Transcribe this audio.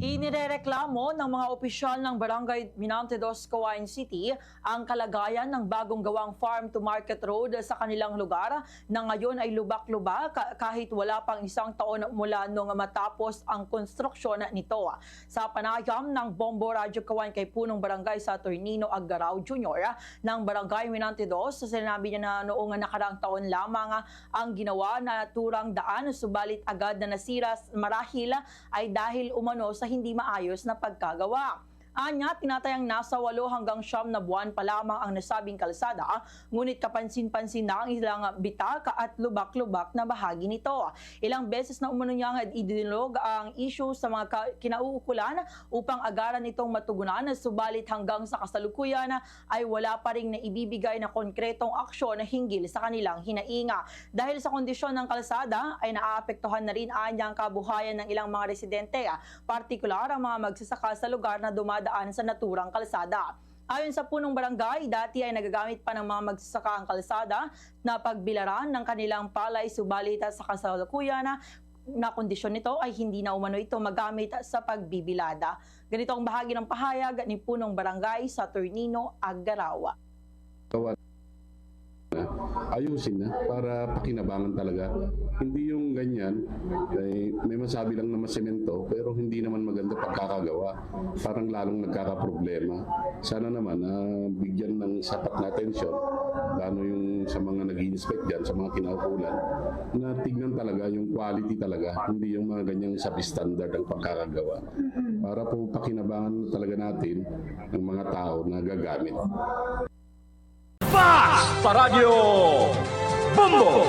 Inirereklamo ng mga opisyal ng Barangay Minante Dos, Caguain City ang kalagayan ng bagong gawang farm-to-market road sa kanilang lugar na ngayon ay lubak-lubak kahit wala pang isang taon mula nung matapos ang konstruksyon nito. Sa panayam ng Bombo Radyo Caguain kay punong barangay sa Turnino Aggarao Jr. ng Barangay Minante Dos, sinabi niya na noong nakaraang taon lamang ang ginawa na turang daan, subalit agad na nasira marahil ay dahil umano sa hindi maayos na pagkagawa. Anya, tinatayang nasa 8 hanggang 9 na buwan pa lamang ang nasabing kalsada, ngunit kapansin-pansin na ang ilang bitaka at lubak-lubak na bahagi nito. Ilang beses na umano niyang idinulog ang issue sa mga kinauukulan upang agaran itong matugunan, subalit hanggang sa kasalukuyan ay wala pa ring naibibigay na konkretong aksyon na hinggil sa kanilang hinainga. Dahil sa kondisyon ng kalsada ay naaapektuhan na rin ang kabuhayan ng ilang mga residente, partikular ang mga magsasaka sa lugar na dumadaan sa naturang kalsada. Ayon sa punong barangay, dati ay nagagamit pa ng mga magsasaka ang kalsada na pagbilaran ng kanilang palay, subalit sa kasalukuyan na kondisyon nito ay hindi na umano ito magamit sa pagbibilada. Ganito ang bahagi ng pahayag ni punong barangay sa Turnino Aggarao. Ayusin na para pakinabangan talaga. Hindi yung ganyan, may masabi lang na masemento pero hindi naman maganda pagkakagawa. Parang lalong nagkakaproblema. Sana naman bigyan ng sapat na atensyon, lalo yung sa mga nag-i-inspect dyan, sa mga kinaukulan, na tignan talaga yung quality talaga, hindi yung mga ganyang substandard ang pagkakagawa. Para po pakinabangan talaga natin ng mga tao na gagamit. Sa Radyo Bombo!